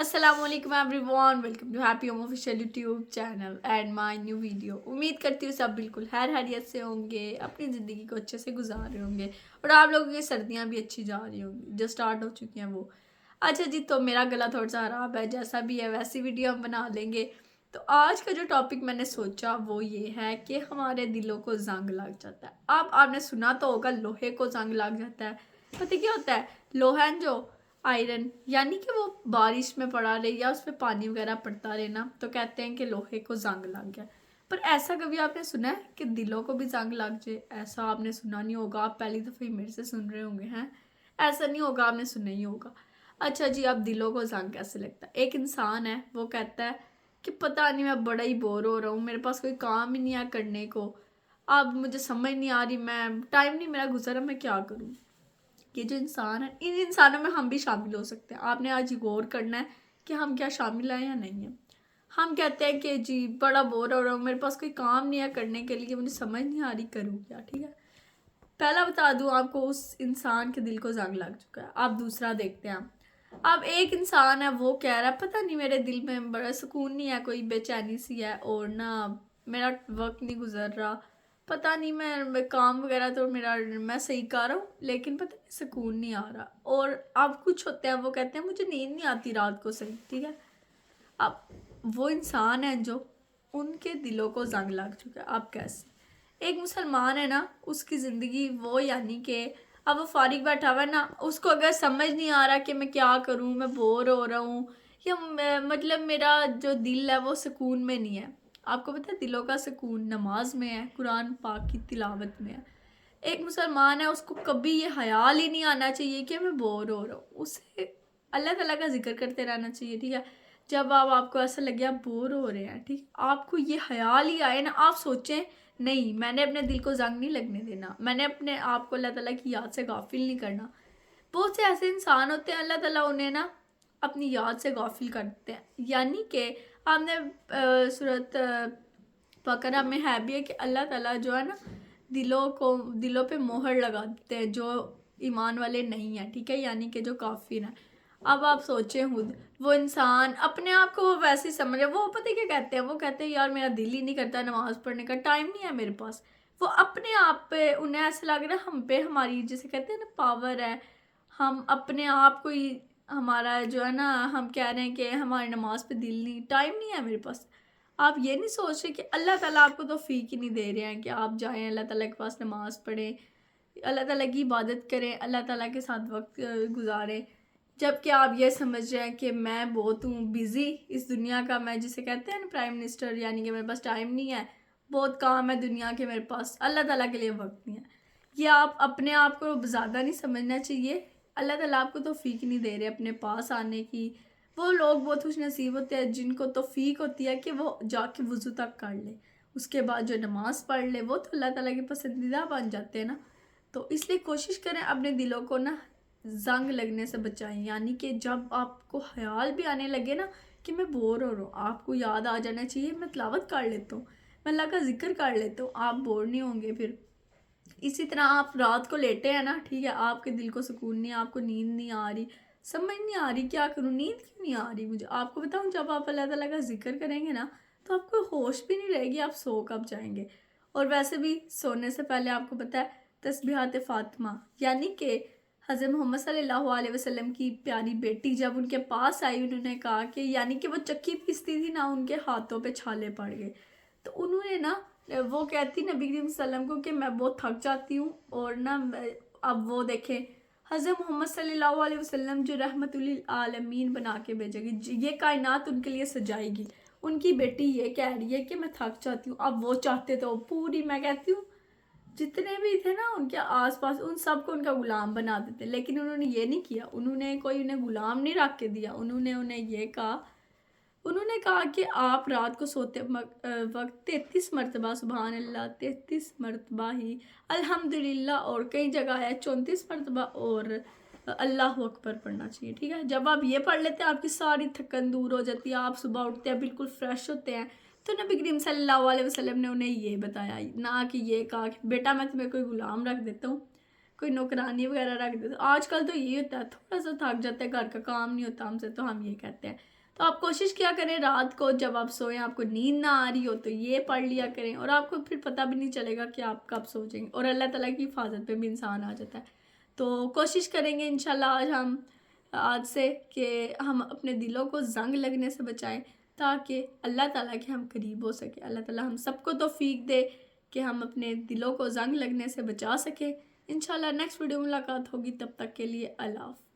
अस्सलाम वालेकुम everyone, welcome to Happy Home official YouTube channel and my new video. उम्मीद करती हूँ सब बिल्कुल खैरियत से होंगे, अपनी ज़िंदगी को अच्छे से गुजार रहे होंगे और आप लोगों की सर्दियाँ भी अच्छी जा रही होंगी, जो स्टार्ट हो चुकी हैं वो। अच्छा जी, तो मेरा गला थोड़ा सा ख़राब है, जैसा भी है वैसी वीडियो हम बना लेंगे। तो आज का जो टॉपिक मैंने सोचा वो ये है कि हमारे दिलों को जंग लग जाता है। अब आपने सुना तो होगा लोहे को जंग लग जाता है। पता क्या होता है? लोहा जो आयरन, यानी कि वो बारिश में पड़ा रहे या उस पर पानी वगैरह पड़ता रहे ना, तो कहते हैं कि लोहे को जंग लग गया। पर ऐसा कभी आपने सुना है कि दिलों को भी जंग लग जाए? ऐसा आपने सुना नहीं होगा, आप पहली दफ़ा ही मेरे से सुन रहे होंगे हैं। ऐसा नहीं होगा, आपने सुना ही होगा। अच्छा जी, अब दिलों को जंग कैसे लगता है? एक इंसान है, वो कहता है कि पता नहीं मैं बड़ा ही बोर हो रहा हूँ, मेरे पास कोई काम ही नहीं है करने को, अब मुझे समझ नहीं आ रही, मैं टाइम नहीं मेरा गुजरा, मैं क्या करूँ। ये जो इंसान है, इन इंसानों में हम भी शामिल हो सकते हैं। आपने आज गौर करना है कि हम क्या शामिल हैं या नहीं है। हम कहते हैं कि जी बड़ा बोर हो रहा हूँ, मेरे पास कोई काम नहीं है करने के लिए, मुझे समझ नहीं आ रही करूँ क्या। ठीक है, पहला बता दूँ आपको, उस इंसान के दिल को जंग लग चुका है। आप दूसरा देखते हैं। अब एक इंसान है, वो कह रहा है पता नहीं मेरे दिल में बड़ा सुकून नहीं है, कोई बेचैनी सी है और ना मेरा वक्त नहीं गुजर रहा, पता नहीं मैं काम वगैरह तो मेरा मैं सही कर रहा हूँ, लेकिन पता नहीं सुकून नहीं आ रहा। और अब कुछ होते हैं, वो कहते हैं मुझे नींद नहीं आती रात को सही। ठीक है, अब वो इंसान है जो उनके दिलों को जंग लग चुका है। अब कैसे? एक मुसलमान है ना, उसकी ज़िंदगी वो, यानी कि अब वो फारिग बैठा हुआ है ना, उसको अगर समझ नहीं आ रहा कि मैं क्या करूं, मैं बोर हो रहा हूँ या मतलब मेरा जो दिल है वो सुकून में नहीं है। आपको पता है दिलों का सुकून नमाज में है, कुरान पाक की तिलावत में है। एक मुसलमान है, उसको कभी ये ख्याल ही नहीं आना चाहिए कि मैं बोर हो रहा हूँ, उसे अल्लाह ताला का जिक्र करते रहना चाहिए। ठीक है, जब आपको ऐसा लगे आप बोर हो रहे हैं, ठीक, आपको ये ख्याल ही आए ना, आप सोचें नहीं मैंने अपने दिल को जंग नहीं लगने देना, मैंने अपने आप को अल्लाह ताला की याद से गाफिल नहीं करना। बहुत से ऐसे इंसान होते हैं, अल्लाह ताला उन्हें ना अपनी याद से गाफिल करते हैं। यानी कि आपने सूरत बकरा में है भी है कि अल्लाह ताला जो है ना दिलों पे मोहर लगा देते हैं जो ईमान वाले नहीं हैं। ठीक है, यानी कि जो काफिर हैं। अब आप सोचें खुद, वो इंसान अपने आप को वो वैसे ही समझ, वो पता क्या कहते हैं, वो कहते हैं यार मेरा दिल ही नहीं करता नमाज पढ़ने का, टाइम नहीं है मेरे पास। वो अपने आप पे उन्हें ऐसा लग रहा है हम पे हमारी, जिसे कहते हैं ना, पावर है। हम अपने आप को ही, हमारा जो है ना, हम कह रहे हैं कि हमारी नमाज पे दिल नहीं, टाइम नहीं है मेरे पास। आप ये नहीं सोच रहे कि अल्लाह ताला आपको तौफीक ही नहीं दे रहे हैं कि आप जाएं अल्लाह ताला के पास नमाज पढ़ें, अल्लाह ताला की इबादत करें, अल्लाह ताला के साथ वक्त गुजारें। जबकि आप ये समझ रहे हैं कि मैं बहुत हूँ बिज़ी इस दुनिया का, मैं जिसे कहते हैं ना प्राइम मिनिस्टर, यानी कि मेरे पास टाइम नहीं है, बहुत काम है दुनिया के मेरे पास, अल्लाह ताला के लिए वक्त नहीं है। ये आप अपने आप को ज़्यादा नहीं समझना चाहिए। अल्लाह ताला आपको तौफीक नहीं दे रहे अपने पास आने की। वो लोग बहुत खुश नसीब होते हैं जिनको तौफीक होती है कि वो जाके वज़ू तक कर ले, उसके बाद जो नमाज़ पढ़ ले, वो तो अल्लाह ताला के पसंदीदा बन जाते हैं ना। तो इसलिए कोशिश करें अपने दिलों को ना जंग लगने से बचाएं। यानी कि जब आपको ख्याल भी आने लगे ना कि मैं बोर हो रहा हूँ, आपको याद आ जाना चाहिए मैं तिलावत कर लेता हूँ, मैं अल्लाह का जिक्र कर लेता हूँ, आप बोर नहीं होंगे फिर। इसी तरह आप रात को लेटे हैं ना, ठीक है, आपके दिल को सुकून नहीं, आपको नींद नहीं आ रही, समझ नहीं आ रही क्या करूँ, नींद क्यों नहीं आ रही मुझे। आपको बताऊँ, जब आप अल्लाह ताला का जिक्र करेंगे ना, तो आपको होश भी नहीं रहेगी, आप सो कब जाएंगे। और वैसे भी सोने से पहले आपको पता है तस्बीहात फ़ातिमा, यानी कि हज़रत मोहम्मद सल्लल्लाहु अलैहि वसल्लम की प्यारी बेटी जब उनके पास आई, उन्होंने कहा कि, यानी कि वो चक्की पीसती थी ना, उनके हाथों पे छाले पड़ गए। तो उन्होंने ना, वो कहती नबी करीम सल्लम को कि मैं बहुत थक जाती हूँ और ना अब वो देखें हज़रत मोहम्मद सल्लल्लाहु अलैहि वसल्लम जो रहमतुल आलमीन बना के भेजेगी, ये कायनात उनके लिए सजाएगी, उनकी बेटी ये कह रही है कि मैं थक जाती हूँ। अब वो चाहते तो पूरी, मैं कहती हूँ जितने भी थे ना उनके आसपास, उन सबको उनका गुलाम बना देते, लेकिन उन्होंने ये नहीं किया, उन्होंने कोई उन्हें गुलाम नहीं रख के दिया। उन्होंने उन्हें ये कहा, उन्होंने कहा कि आप रात को सोते वक्त 33 मरतबा सुबहान अल्लाह, 33 मरतबा ही अल्हम्दुलिल्लाह, और कई जगह है 34 मरतबा और अल्लाह अकबर पढ़ना चाहिए। ठीक है, जब आप ये पढ़ लेते हैं आपकी सारी थकन दूर हो जाती है, आप सुबह उठते हैं बिल्कुल फ्रेश होते हैं। तो नबी करीम सल्लल्लाहु अलैहि वसल्लम ने उन्हें ये बताया, ना कि ये कहा कि बेटा मैं तुम्हें कोई गुलाम रख देता हूँ, کوئی نوکرانی وغیرہ رکھ دے. تو آج کل تو یہ ہوتا ہے, تھوڑا سا تھک جاتا ہے, گھر کا کام نہیں ہوتا ہم سے, تو ہم یہ کہتے ہیں. تو آپ کوشش کیا کریں رات کو جب آپ سوئیں, آپ کو نیند نہ آ رہی ہو تو یہ پڑھ لیا کریں, اور آپ کو پھر پتہ بھی نہیں چلے گا کہ آپ کب سو جائیں گے, اور اللہ تعالیٰ کی حفاظت پہ بھی انسان آ جاتا ہے. تو کوشش کریں گے انشاءاللہ آج سے کہ ہم اپنے دلوں کو زنگ لگنے سے بچائیں, تاکہ اللہ تعالیٰ کے ہم قریب ہو سکیں. اللہ تعالیٰ ہم سب کو توفیق دے کہ ہم اپنے دلوں کو زنگ لگنے سے بچا سکیں. انشاءاللہ نیکسٹ ویڈیو ملاقات ہوگی, تب تک کے لیے اللہ حافظ.